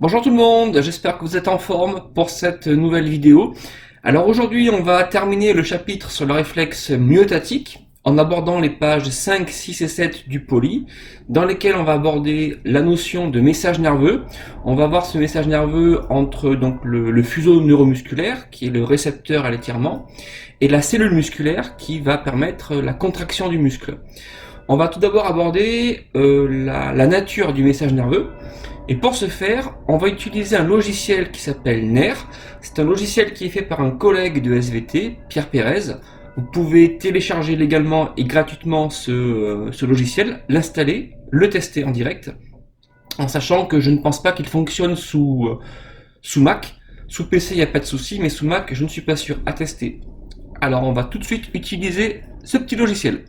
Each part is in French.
Bonjour tout le monde, j'espère que vous êtes en forme pour cette nouvelle vidéo. Alors aujourd'hui on va terminer le chapitre sur le réflexe myotatique en abordant les pages 5, 6 et 7 du poly, dans lesquelles on va aborder la notion de message nerveux. On va voir ce message nerveux entre donc le fuseau neuromusculaire, qui est le récepteur à l'étirement, et la cellule musculaire qui va permettre la contraction du muscle. On va tout d'abord aborder la nature du message nerveux. Et pour ce faire, on va utiliser un logiciel qui s'appelle NER. C'est un logiciel qui est fait par un collègue de SVT, Pierre Pérez. Vous pouvez télécharger légalement et gratuitement ce logiciel, l'installer, le tester en direct, en sachant que je ne pense pas qu'il fonctionne sous Mac. Sous PC, il n'y a pas de souci, mais sous Mac, je ne suis pas sûr à tester. Alors on va tout de suite utiliser ce petit logiciel.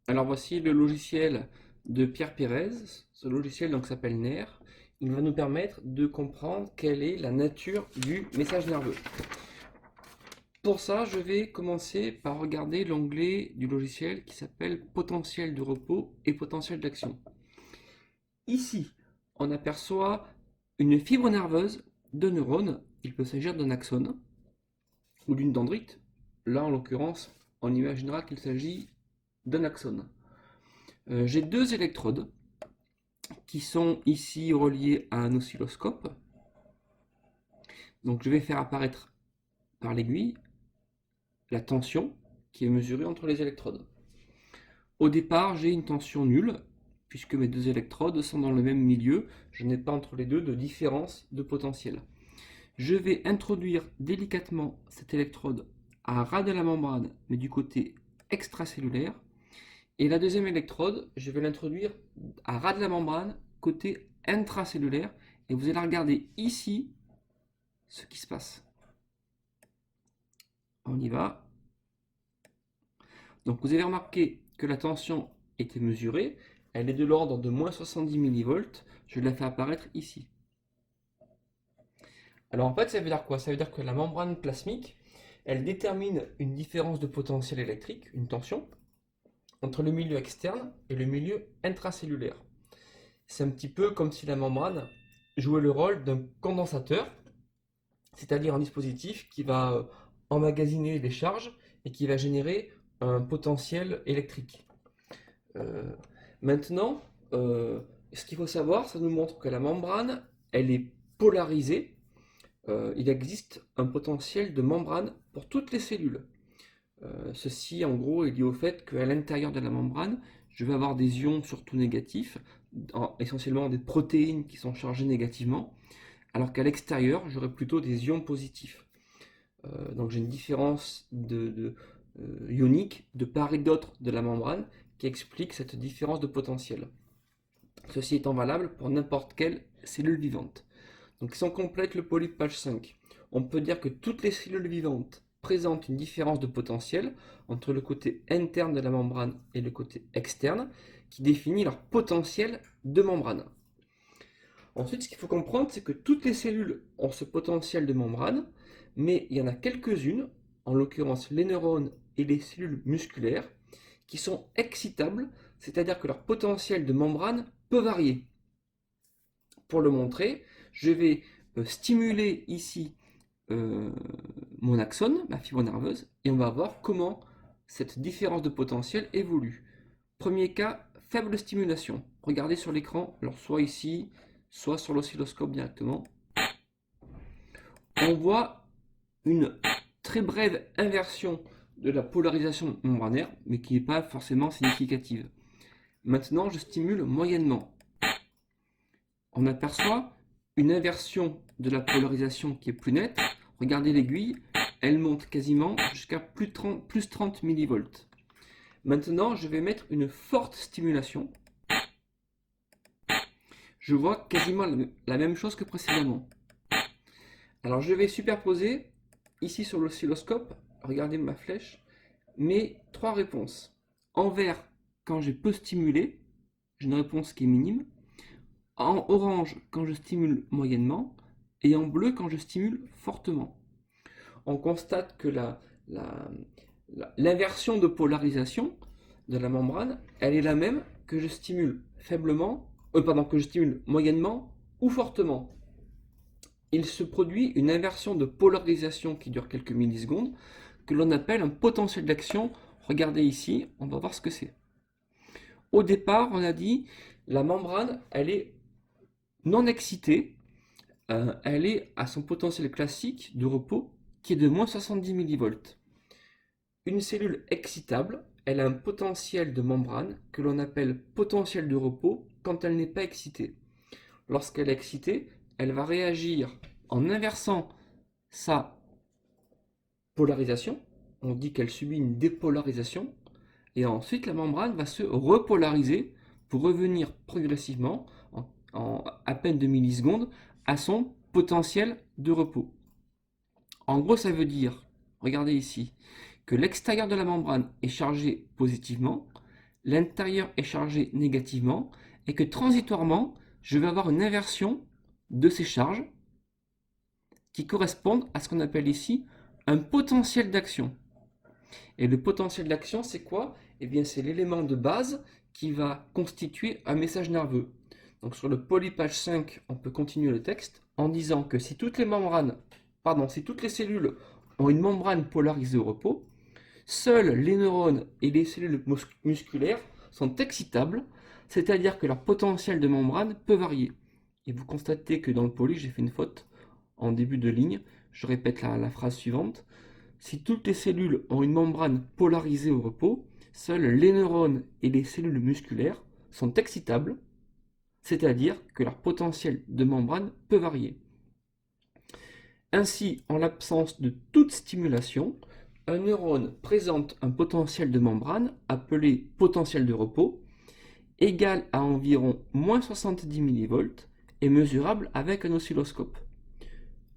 Alors voici le logiciel de Pierre Pérez. Ce logiciel donc s'appelle NER. Il va nous permettre de comprendre quelle est la nature du message nerveux. Pour ça, je vais commencer par regarder l'onglet du logiciel qui s'appelle potentiel de repos et potentiel d'action. Ici, on aperçoit une fibre nerveuse de neurones. Il peut s'agir d'un axone ou d'une dendrite. Là, en l'occurrence, on imaginera qu'il s'agit d'un axone. J'ai deux électrodes qui sont ici reliées à un oscilloscope. Donc je vais faire apparaître par l'aiguille la tension qui est mesurée entre les électrodes. Au départ, j'ai une tension nulle, puisque mes deux électrodes sont dans le même milieu, je n'ai pas entre les deux de différence de potentiel. Je vais introduire délicatement cette électrode à ras de la membrane, mais du côté extracellulaire, et la deuxième électrode, je vais l'introduire à ras de la membrane, côté intracellulaire, et vous allez regarder ici ce qui se passe. On y va. Donc vous avez remarqué que la tension était mesurée, elle est de l'ordre de moins 70 millivolts, je la fais apparaître ici. Alors en fait ça veut dire quoi? Ça veut dire que la membrane plasmique, elle détermine une différence de potentiel électrique, une tension, entre le milieu externe et le milieu intracellulaire. C'est un petit peu comme si la membrane jouait le rôle d'un condensateur, c'est-à-dire un dispositif qui va emmagasiner les charges et qui va générer un potentiel électrique. Euh, Maintenant, ce qu'il faut savoir, ça nous montre que la membrane, elle est polarisée. Il existe un potentiel de membrane pour toutes les cellules. Ceci, en gros, est lié au fait qu'à l'intérieur de la membrane, je vais avoir des ions surtout négatifs, essentiellement des protéines qui sont chargées négativement, alors qu'à l'extérieur, j'aurai plutôt des ions positifs. Donc j'ai une différence ionique de part et d'autre de la membrane qui explique cette différence de potentiel. Ceci étant valable pour n'importe quelle cellule vivante. Donc si on complète le poly page 5, on peut dire que toutes les cellules vivantes présentent une différence de potentiel entre le côté interne de la membrane et le côté externe, qui définit leur potentiel de membrane. Ensuite, ce qu'il faut comprendre, c'est que toutes les cellules ont ce potentiel de membrane, mais il y en a quelques-unes, en l'occurrence les neurones et les cellules musculaires, qui sont excitables, c'est-à-dire que leur potentiel de membrane peut varier. Pour le montrer, je vais stimuler ici mon axone, ma fibre nerveuse, et on va voir comment cette différence de potentiel évolue. Premier cas, faible stimulation. Regardez sur l'écran, alors soit ici, soit sur l'oscilloscope directement. On voit une très brève inversion de la polarisation membranaire, mais qui n'est pas forcément significative. Maintenant, je stimule moyennement. On aperçoit une inversion de la polarisation qui est plus nette. Regardez l'aiguille, elle monte quasiment jusqu'à plus 30 millivolts. Maintenant, je vais mettre une forte stimulation. Je vois quasiment la même chose que précédemment. Alors je vais superposer ici sur l'oscilloscope, regardez ma flèche, mes trois réponses. En vert, quand j'ai peu stimulé, j'ai une réponse qui est minime. En orange, quand je stimule moyennement. Et en bleu, quand je stimule fortement. On constate que l'inversion de polarisation de la membrane, elle est la même que je stimule faiblement, que je stimule moyennement ou fortement. il se produit une inversion de polarisation qui dure quelques millisecondes, que l'on appelle un potentiel d'action. Regardez ici, on va voir ce que c'est. Au départ, on a dit, la membrane, elle est non excitée, elle est à son potentiel classique de repos, qui est de moins 70 millivolts. Une cellule excitable, elle a un potentiel de membrane que l'on appelle potentiel de repos quand elle n'est pas excitée. Lorsqu'elle est excitée, elle va réagir en inversant sa polarisation. On dit qu'elle subit une dépolarisation. Et ensuite, la membrane va se repolariser pour revenir progressivement, en à peine 2 millisecondes, à son potentiel de repos. En gros, ça veut dire, regardez ici, que l'extérieur de la membrane est chargé positivement, l'intérieur est chargé négativement, et que transitoirement, je vais avoir une inversion de ces charges qui correspondent à ce qu'on appelle ici un potentiel d'action. Et le potentiel d'action, c'est quoi? Eh bien, c'est l'élément de base qui va constituer un message nerveux. Donc sur le polypage 5, on peut continuer le texte en disant que si toutes les cellules ont une membrane polarisée au repos, seuls les neurones et les cellules musculaires sont excitables, c'est-à-dire que leur potentiel de membrane peut varier. Et vous constatez que dans le poly, j'ai fait une faute en début de ligne. Je répète la phrase suivante. Si toutes les cellules ont une membrane polarisée au repos, seuls les neurones et les cellules musculaires sont excitables, c'est-à-dire que leur potentiel de membrane peut varier. Ainsi, en l'absence de toute stimulation, un neurone présente un potentiel de membrane, appelé potentiel de repos, égal à environ moins 70 millivolts et mesurable avec un oscilloscope.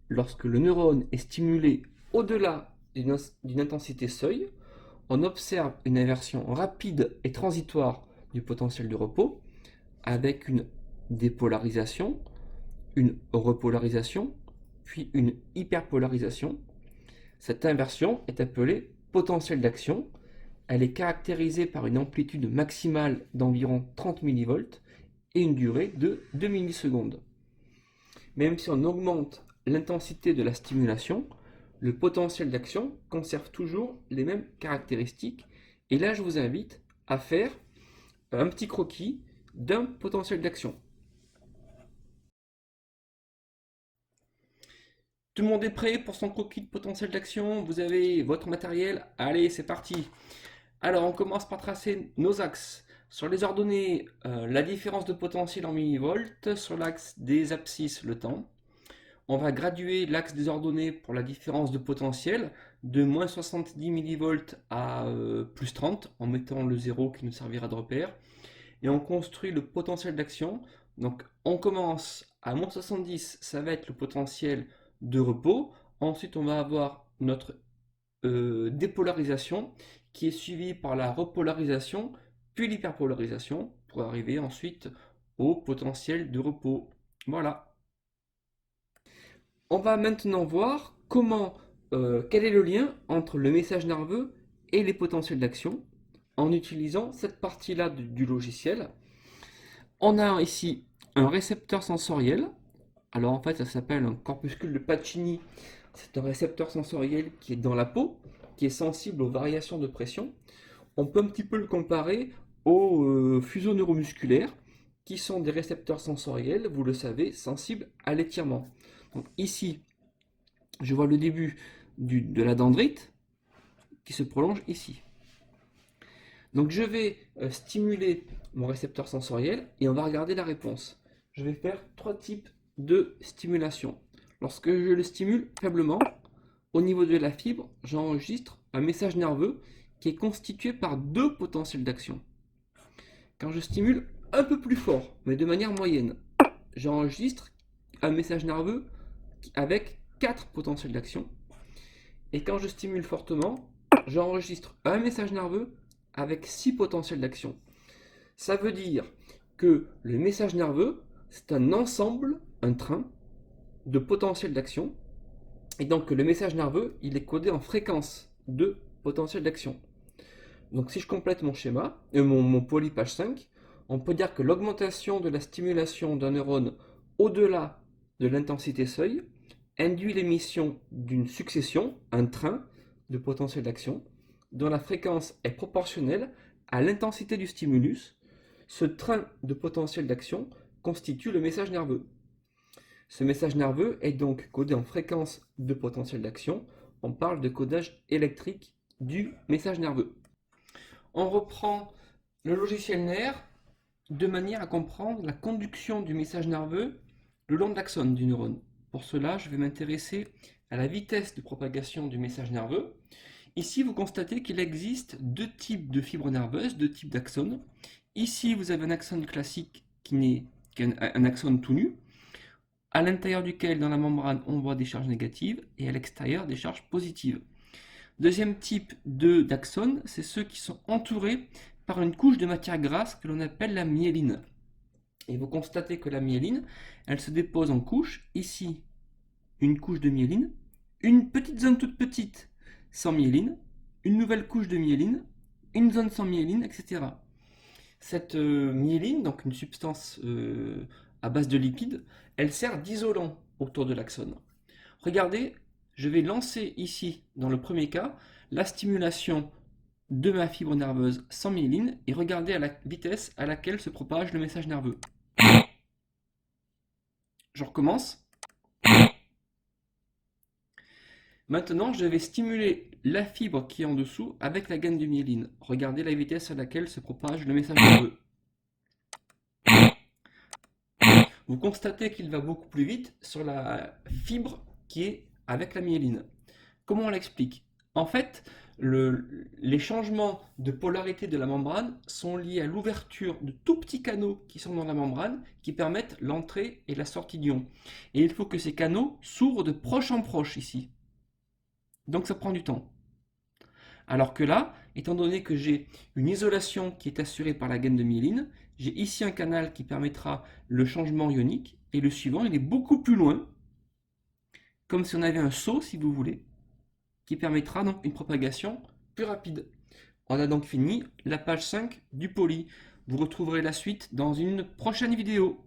Lorsque le neurone est stimulé au-delà d'une intensité seuil, on observe une inversion rapide et transitoire du potentiel de repos avec une dépolarisation, une repolarisation, puis une hyperpolarisation. Cette inversion est appelée potentiel d'action. Elle est caractérisée par une amplitude maximale d'environ 30 millivolts et une durée de 2 millisecondes. Même si on augmente l'intensité de la stimulation, le potentiel d'action conserve toujours les mêmes caractéristiques. Et là, je vous invite à faire un petit croquis d'un potentiel d'action. Tout le monde est prêt pour son croquis de potentiel d'action? Vous avez votre matériel? Allez, c'est parti! Alors, on commence par tracer nos axes. Sur les ordonnées, la différence de potentiel en millivolts. Sur l'axe des abscisses, le temps. On va graduer l'axe des ordonnées pour la différence de potentiel de moins 70 millivolts à plus 30 en mettant le 0 qui nous servira de repère. Et on construit le potentiel d'action. Donc on commence à moins 70, ça va être le potentiel de repos. Ensuite on va avoir notre dépolarisation qui est suivie par la repolarisation puis l'hyperpolarisation pour arriver ensuite au potentiel de repos. Voilà. On va maintenant voir quel est le lien entre le message nerveux et les potentiels d'action en utilisant cette partie-là du logiciel. On a ici un récepteur sensoriel. Alors en fait, ça s'appelle un corpuscule de Pacini. C'est un récepteur sensoriel qui est dans la peau, qui est sensible aux variations de pression. On peut un petit peu le comparer aux fuseaux neuromusculaires, qui sont des récepteurs sensoriels, vous le savez, sensibles à l'étirement. Donc ici, je vois le début de la dendrite qui se prolonge ici. Donc je vais stimuler mon récepteur sensoriel et on va regarder la réponse. Je vais faire 3 types de stimulation. Lorsque je le stimule faiblement, au niveau de la fibre, j'enregistre un message nerveux qui est constitué par 2 potentiels d'action. Quand je stimule un peu plus fort, mais de manière moyenne, j'enregistre un message nerveux avec 4 potentiels d'action. Et quand je stimule fortement, j'enregistre un message nerveux avec 6 potentiels d'action. Ça veut dire que le message nerveux, c'est un ensemble, un train de potentiels d'action. Et donc le message nerveux, il est codé en fréquence de potentiel d'action. Donc si je complète mon schéma, mon poly page 5, on peut dire que l'augmentation de la stimulation d'un neurone au-delà de l'intensité seuil induit l'émission d'une succession, un train de potentiel d'action, dont la fréquence est proportionnelle à l'intensité du stimulus. Ce train de potentiel d'action constitue le message nerveux. Ce message nerveux est donc codé en fréquence de potentiel d'action. On parle de codage électrique du message nerveux. On reprend le logiciel nerf de manière à comprendre la conduction du message nerveux le long de l'axone du neurone. Pour cela, je vais m'intéresser à la vitesse de propagation du message nerveux. Ici, vous constatez qu'il existe deux types de fibres nerveuses, deux types d'axones. Ici, vous avez un axone classique qui est un axone tout nu, à l'intérieur duquel, dans la membrane, on voit des charges négatives et à l'extérieur, des charges positives. Deuxième type d'axones, c'est ceux qui sont entourés par une couche de matière grasse que l'on appelle la myéline. Et vous constatez que la myéline, elle se dépose en couches. Ici, une couche de myéline, une petite zone toute petite sans myéline, une nouvelle couche de myéline, une zone sans myéline, etc. Cette myéline, donc une substance à base de lipides, elle sert d'isolant autour de l'axone. Regardez, je vais lancer ici, dans le premier cas, la stimulation de ma fibre nerveuse sans myéline et regardez à la vitesse à laquelle se propage le message nerveux. Je recommence. Maintenant, je vais stimuler la fibre qui est en dessous avec la gaine de myéline. Regardez la vitesse à laquelle se propage le message nerveux. Vous constatez qu'il va beaucoup plus vite sur la fibre qui est avec la myéline. Comment on l'explique? En fait, les changements de polarité de la membrane sont liés à l'ouverture de tout petits canaux qui sont dans la membrane qui permettent l'entrée et la sortie d'ions. Et il faut que ces canaux s'ouvrent de proche en proche ici. Donc ça prend du temps. Alors que là, étant donné que j'ai une isolation qui est assurée par la gaine de myéline, j'ai ici un canal qui permettra le changement ionique, et le suivant, il est beaucoup plus loin, comme si on avait un seau, si vous voulez, qui permettra donc une propagation plus rapide. On a donc fini la page 5 du poly. Vous retrouverez la suite dans une prochaine vidéo.